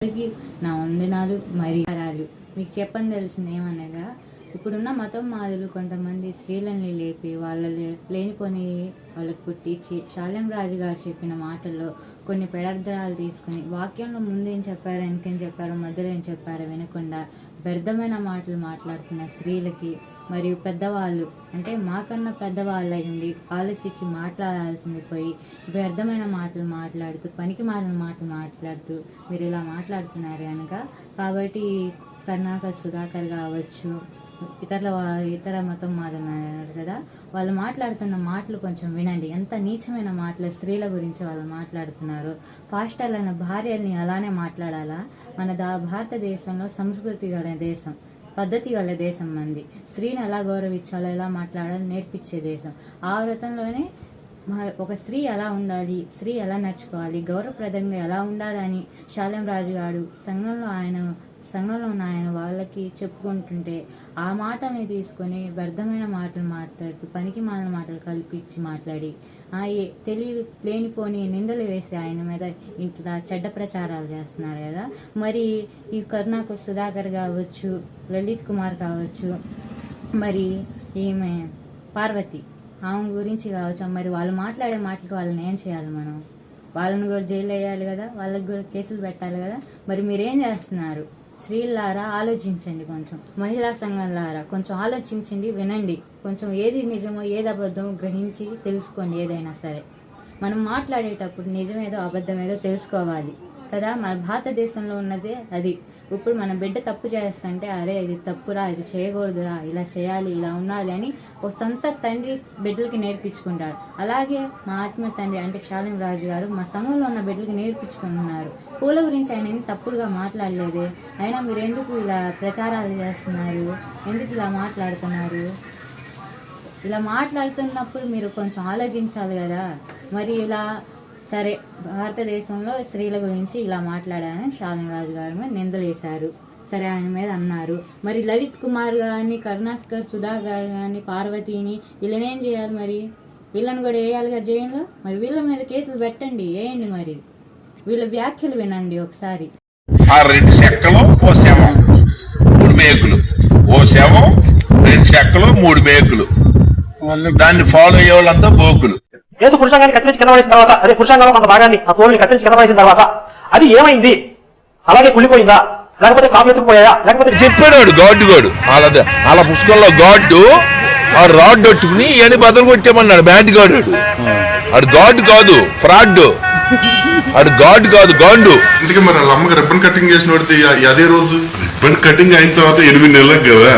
నా వందనాలు మరియు మీకు చెప్పని తెలిసిన ఏమనగా ఇప్పుడున్న మతం మాదులు కొంతమంది స్త్రీలని లేపి వాళ్ళ లేనిపోని వాళ్ళకు పుట్టించి శాలెం రాజు గారు చెప్పిన మాటల్లో కొన్ని పెడార్థాలు తీసుకుని వాక్యంలో ముందేం చెప్పారో వెనకేం చెప్పారో మధ్యలో ఏం చెప్పారో వినకుండా వ్యర్థమైన మాటలు మాట్లాడుతున్న స్త్రీలకి మరియు పెద్దవాళ్ళు అంటే మాకన్నా పెద్దవాళ్ళు అయ్యండి ఆలోచించి మాట్లాడాల్సింది పోయి వ్యర్థమైన మాటలు మాట్లాడుతూ పనికి మాలిన మాటలు మాట్లాడుతూ మీరు ఇలా మాట్లాడుతున్నారు కనుక కాబట్టి కర్ణాకర్ సుధాకర్ కావచ్చు ఇతర మతం మాదన్నారు కదా, వాళ్ళు మాట్లాడుతున్న మాటలు కొంచెం వినండి. ఎంత నీచమైన మాటలు స్త్రీల గురించి వాళ్ళు మాట్లాడుతున్నారు. ఫాస్టర్లైన భార్యల్ని అలానే మాట్లాడాలా? మన భారతదేశంలో సంస్కృతి గల దేశం, పద్ధతి గల దేశం మంది. స్త్రీని ఎలా గౌరవించాలో ఎలా మాట్లాడాలో నేర్పించే దేశం. ఆ వ్రతంలోనే ఒక స్త్రీ ఎలా ఉండాలి, స్త్రీ ఎలా నడుచుకోవాలి, గౌరవప్రదంగా ఎలా ఉండాలని శాలెం రాజు గారు సంఘంలో ఉన్న ఆయన వాళ్ళకి చెప్పుకుంటుంటే ఆ మాటని తీసుకొని వ్యర్థమైన మాటలు మాట్లాడుతూ పనికి మాలిన మాటలు కల్పించి మాట్లాడి తెలివి లేనిపోని నిందలు వేసి ఆయన మీద ఇంట్లో చెడ్డ ప్రచారాలు చేస్తున్నారు కదా. మరి ఈ కర్ణాకర్ సుధాకర్ కావచ్చు, లలిత్ కుమార్ కావచ్చు, మరి ఈమె పార్వతి ఆమె గురించి కావచ్చు, మరి వాళ్ళు మాట్లాడే మాటలకు వాళ్ళని ఏం చేయాలి? వాళ్ళని కూడా జైలు వేయాలి కదా, వాళ్ళకి కూడా కేసులు పెట్టాలి కదా. మరి మీరేం చేస్తున్నారు? స్త్రీలారా ఆలోచించండి, కొంచెం మహిళా సంఘాలారా కొంచెం ఆలోచించండి, వినండి, కొంచెం ఏది నిజమో ఏది అబద్ధమో గ్రహించి తెలుసుకోండి. ఏదైనా సరే మనం మాట్లాడేటప్పుడు నిజమేదో అబద్ధమేదో తెలుసుకోవాలి కదా. మన భారతదేశంలో ఉన్నదే అది. ఇప్పుడు మన బిడ్డ తప్పు చేస్తుంటే అరే ఇది తప్పురా, ఇది చేయకూడదురా, ఇలా చేయాలి, ఇలా ఉండాలి అని ఒక సొంత తండ్రి బిడ్డలకి నేర్పించుకుంటారు. అలాగే మా ఆత్మీయ తండ్రి అంటే శాలెం రాజు గారు మా సమూహంలో ఉన్న బిడ్డలకి నేర్పించుకుంటున్నారు. పూల గురించి ఆయన ఏం తప్పుడుగా మాట్లాడలేదే, అయినా మీరు ఎందుకు ఇలా ప్రచారాలు చేస్తున్నారు? ఎందుకు ఇలా మాట్లాడుతున్నారు? ఇలా మాట్లాడుతున్నప్పుడు మీరు కొంచెం ఆలోచించాలి కదా. మరి ఇలా సరే భారతదేశంలో స్త్రీల గురించి ఇలా మాట్లాడాలని శాలెం రాజు గారి మీద నిందలు వేశారు. సరే ఆయన మీద అన్నారు. మరి లలిత్ కుమార్ కానీ, కరుణాకర్ సుధాకర్ కానీ, పార్వతిని వీళ్ళనేం చేయాలి? మరి వీళ్ళని కూడా వేయాలిగా జైల్లో. మరి వీళ్ళ మీద కేసులు పెట్టండి, వేయండి. మరి వీళ్ళ వ్యాఖ్యలు వినండి ఒకసారి. ఆ 2 చెక్కలు ఓ శవం 3 మేకులు, ఓ శవం 2 చెక్కలు 3 మేకులు, దాన్ని ఫాలో అయ్యే వాళ్ళంతా బోకులు. యేసు పురుషాంగాన్ని కత్తిరించి కింద పడేసిన తర్వాత, అదే పురుషాంగంలో కొంత భాగాన్ని ఆ తోలుని కత్తిరించి కింద పడేసిన తర్వాత అది ఏమైంది? అలాగే కుళ్ళిపోయిందా, లేకపోతే కాపులు ఎత్తుకుపోయా, లేకపోతే చెప్పాడు గాడ్డు అలా పుస్తకంలో గాడ్డు ఆ రాడ్ పెట్టుకుని ఇవన్నీ బదులు కొట్టేమన్నాడు. బ్యాట్ గాడు ఆడు గాడ్ కాదు, ఫ్రాడ్. ఆడు గాడ్ కాదు, గాండు. ఇందుకే మరి వాళ్ళ అమ్మకి రిబ్బన్ కటింగ్ చేసిన వాడితే అదే రోజు రిబ్బన్ కటింగ్ అయిన తర్వాత 8 నెలలకు కదా,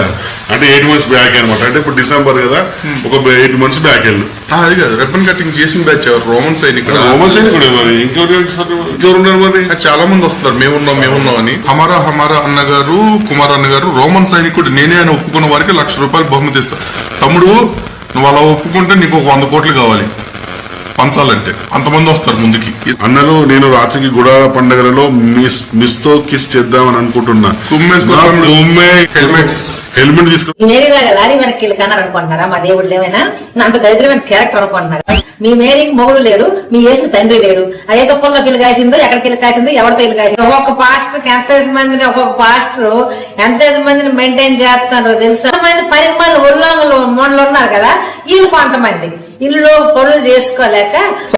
అంటే 8 months బ్యాక్ అనమాట. అంటే ఇప్పుడు డిసెంబర్ కదా, ఒక 8 months బ్యాక్ వెళ్ళు. అది కాదు, రిబ్బన్ కటింగ్ చేసిన బ్యాచ్ రోమన్ సైనికుడు. రోమన్ సైనికుడు మరి ఇంకెవరున్నారు? మరి చాలా మంది వస్తారు మేమున్నాం అని. హమారా అన్నగారు, కుమార్ అన్నగారు రోమన్ సైనికుడు నేనే అని ఒప్పుకున్న వారికి ₹1,00,000 బహుమతి ఇస్తా. తమ్ముడు నువ్వు అలా ఒప్పుకుంటే నీకు 100 కోట్లు కావాలి పంచాలంటే. అంతమంది వస్తారు ముందుకి. అన్నలు నేను రాత్రికి గుడాల పండుగలలో మిస్ తో కిస్ చేద్దామని అనుకుంటున్నా. హెల్మెట్ తీసుకో. లారీ వెనక్కి కన్నారు అనుకుంటున్నారా? మా దేవుడు ఏమైనా అంత దరిద్రమైన క్యారెక్టర్ అనుకుంటున్నారా? మీ మేరీకి మొగుడు లేడు, మీ యేసు తండ్రి లేడు. అదే తొక్కల్లోకి వెళ్ళి కాసిందో, ఎక్కడికి వెళ్ళి కాసిందో, ఎవరితో వెళ్ళి కాసిందో. ఒక్కొక్క పాస్టర్ ఒక్కొక్క పాస్టర్ ఎంత మందిని మెయింటైన్ చేస్తున్నారో తెలుసా? మంది 10 మంది ఉల్లంఘలు మొండలు ఉన్నారు కదా, వీళ్ళు కొంతమంది ఇల్లు పనులు చేసుకోలేక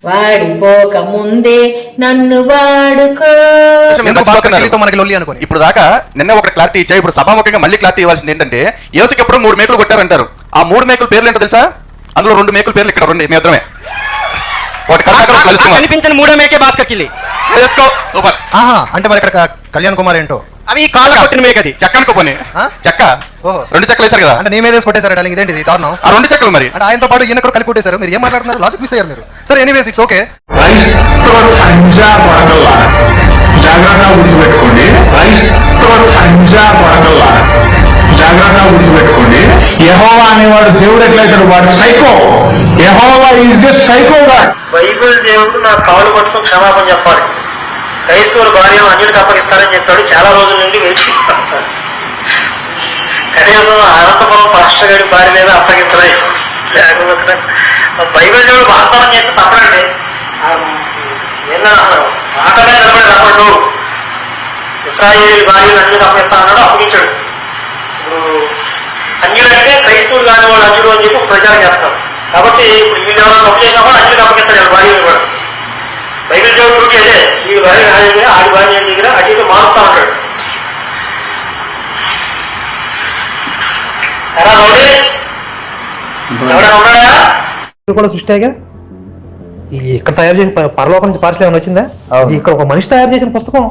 వాడిపోక ముందే నన్ను వాడుకో. ఇప్పుడు దాకా నిన్న ఒక క్లారిటీ ఇచ్చా, ఇప్పుడు సభాముఖంగా మళ్ళీ క్లారిటీ ఇవ్వాల్సింది ఏంటంటే, యేసుకి ఎప్పుడు 3 మేకులు కొట్టారంటారు. ఆ 3 మేకుల పేర్లు ఏంటో తెలుసా? అందులో 2 మేకుల పేర్లు ఇక్కడ 2 మేద్రమే. కనిపించిన 3వ మేకే భాస్కర్ కిల్లి సూపర్. అంటే మరి ఇక్కడ కళ్యాణ్ కుమార్ ఏంటో అవి కాళ్ళు కొట్టిన మేక, అది చెక్క పోనీ చెక్క 2 చెక్కలు వేశారు కదా, అంటే నీ మీద కొట్టేశారు. ఇదేంటి దారుణం? ఆ 2 చెక్కలు మరి అంటే ఆయనతో పాటు ఈయన కూడా కలిపి కొట్టేశారు. మీరు ఏం మాట్లాడుతున్నారు? లాజిక్ మిస్ అయ్యారు మీరు. సరే ఎనీవేస్ ఇట్స్ ఓకే. జాగ్రత్త గుర్తుపెట్టుకోండి, జాగ్రత్త గుర్తుపెట్టుకోండి. యెహోవా అనేవాడు దేవుడు ఎట్లయితాడు? వాడు psycho. Jehovah is the psycho God. Bible దేవుడు నా కాలు పట్టుకుని క్షమాపణ చెప్పాలి. క్రైస్తవుల భార్య అన్యుడికి అప్పగిస్తారని చెప్పాడు. చాలా రోజుల నుండి వేచి కనీసం అనంతపురం పాస్టర్ గారి భార్య మీద అప్పగించలేదు. లేకపోతే బైబిల్ దేవుడు వాగ్దానం చేస్తే తప్పడండి. ఆటనే నిలబడేది అప్పుడు ఇస్రాయేల్ భార్యను అన్యులకు అప్పగిస్తా అన్నాడు, అప్పగించాడు. ఇప్పుడు అన్యులంటే క్రైస్తవులు కాని వాళ్ళు అన్యులు అని చెప్పి ప్రచారం చేస్తారు. కాబట్టి ఇప్పుడు వీళ్ళు ఎవరైనా తప్పు చేసినా కూడా అన్యులకు అప్పగిస్తాడు భార్యను కూడా. బైబిల్ దేవుడికి అదే, ఈ భార్య నా దగ్గర ఆడి భార్య దగ్గర అటు మారుస్తా ఉంటాడు. ఎలా ఎవరైనా ఉన్నాడా కూడా సృష్టిగా ఇక్కడ తయారు చేసిన పరలోకం నుంచి పార్సల్ ఏమైనా వచ్చిందా? ఇక్కడ ఒక మనిషి తయారు చేసిన పుస్తకం.